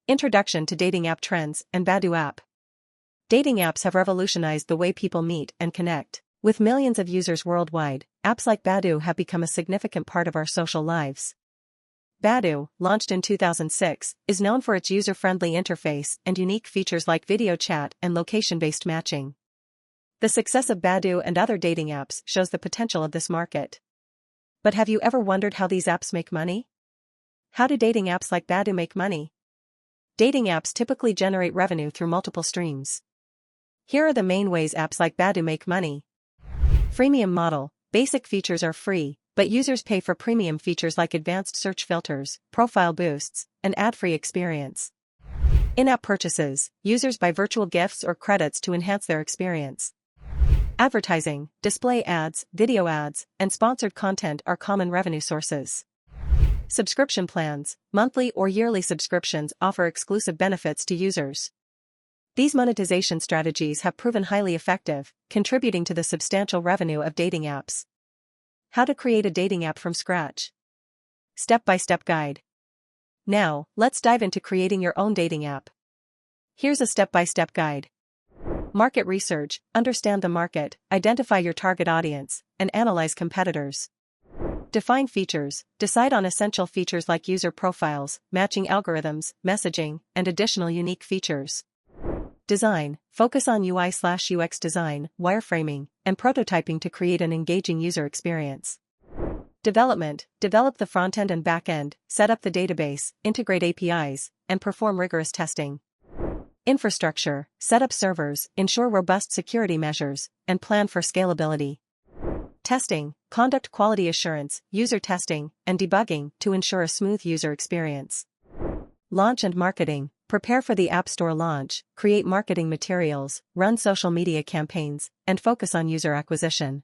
Introduction to Dating App Trends and Badoo App. Dating apps have revolutionized the way people meet and connect. With millions of users worldwide, apps like Badoo have become a significant part of our social lives. Badoo, launched in 2006, is known for its user-friendly interface and unique features like video chat and location-based matching. The success of Badoo and other dating apps shows the potential of this market. But have you ever wondered how these apps make money? How do dating apps like Badoo make money? Dating apps typically generate revenue through multiple streams. Here are the main ways apps like Badoo make money. Freemium model. Basic features are free, but users pay for premium features like advanced search filters, profile boosts, and ad-free experience. In-app purchases. Users buy virtual gifts or credits to enhance their experience. Advertising. Display ads, video ads, and sponsored content are common revenue sources. Subscription plans. Monthly or yearly subscriptions offer exclusive benefits to users. These monetization strategies have proven highly effective, contributing to the substantial revenue of dating apps. How to create a dating app from scratch. Step-by-step guide. Now, let's dive into creating your own dating app. Here's a step-by-step guide. Market research. Understand the market, identify your target audience, and analyze competitors. Define features. Decide on essential features like user profiles, matching algorithms, messaging, and additional unique features. Design. Focus on UI/UX design, wireframing, and prototyping to create an engaging user experience. Development. Develop the frontend and backend, set up the database, integrate APIs, and perform rigorous testing. Infrastructure. Set up servers, ensure robust security measures, and plan for scalability. Testing. Conduct quality assurance, user testing, and debugging to ensure a smooth user experience. Launch and marketing. Prepare for the App Store launch, create marketing materials, run social media campaigns, and focus on user acquisition.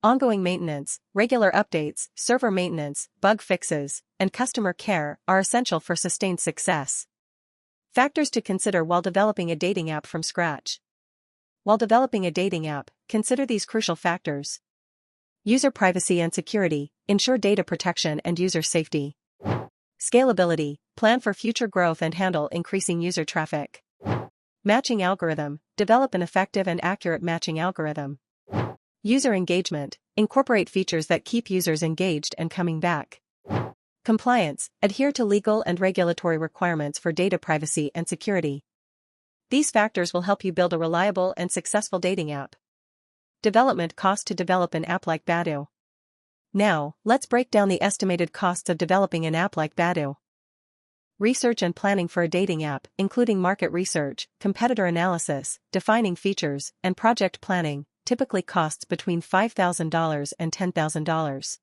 Ongoing maintenance. Regular updates, server maintenance, bug fixes, and customer care are essential for sustained success. Factors to consider while developing a dating app from scratch. While developing a dating app, consider these crucial factors. User privacy and security. Ensure data protection and user safety. Scalability. Plan for future growth and handle increasing user traffic. Matching algorithm. Develop an effective and accurate matching algorithm. User engagement. Incorporate features that keep users engaged and coming back. Compliance. Adhere to legal and regulatory requirements for data privacy and security. These factors will help you build a reliable and successful dating app. Development cost to develop an app like Badoo. Now, let's break down the estimated costs of developing an app like Badoo. Research and planning for a dating app, including market research, competitor analysis, defining features, and project planning, typically costs between $5,000 and $10,000.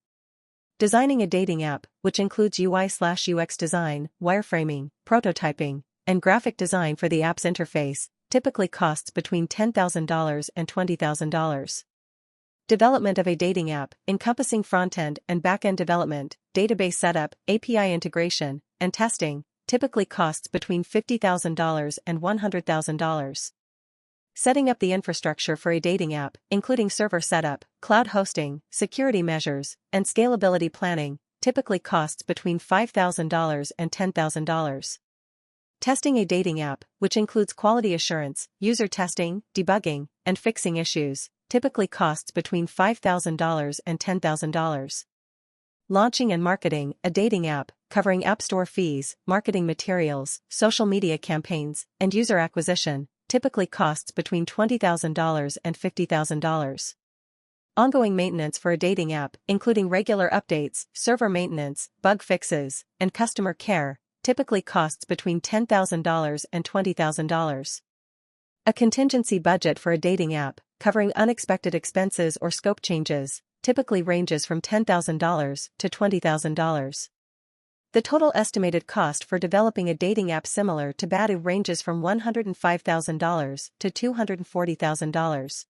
Designing a dating app, which includes UI/UX design, wireframing, prototyping, and graphic design for the app's interface, typically costs between $10,000 and $20,000. Development of a dating app, encompassing front-end and back-end development, database setup, API integration, and testing, typically costs between $50,000 and $100,000. Setting up the infrastructure for a dating app, including server setup, cloud hosting, security measures, and scalability planning, typically costs between $5,000 and $10,000. Testing a dating app, which includes quality assurance, user testing, debugging, and fixing issues, typically costs between $5,000 and $10,000. Launching and marketing a dating app, covering App Store fees, marketing materials, social media campaigns, and user acquisition, typically costs between $20,000 and $50,000. Ongoing maintenance for a dating app, including regular updates, server maintenance, bug fixes, and customer care, typically costs between $10,000 and $20,000. A contingency budget for a dating app, covering unexpected expenses or scope changes, typically ranges from $10,000 to $20,000. The total estimated cost for developing a dating app similar to Badoo ranges from $105,000 to $240,000.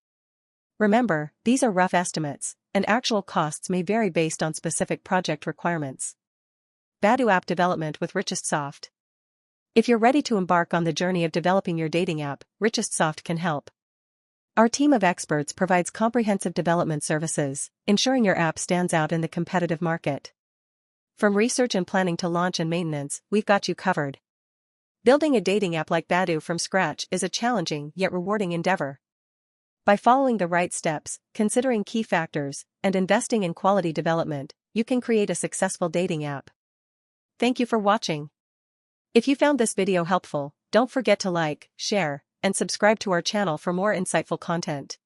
Remember, these are rough estimates, and actual costs may vary based on specific project requirements. Badoo app development with RichestSoft. If you're ready to embark on the journey of developing your dating app, RichestSoft can help. Our team of experts provides comprehensive development services, ensuring your app stands out in the competitive market. From research and planning to launch and maintenance, we've got you covered. Building a dating app like Badoo from scratch is a challenging yet rewarding endeavor. By following the right steps, considering key factors, and investing in quality development, you can create a successful dating app. Thank you for watching. If you found this video helpful, don't forget to like, share, and subscribe to our channel for more insightful content.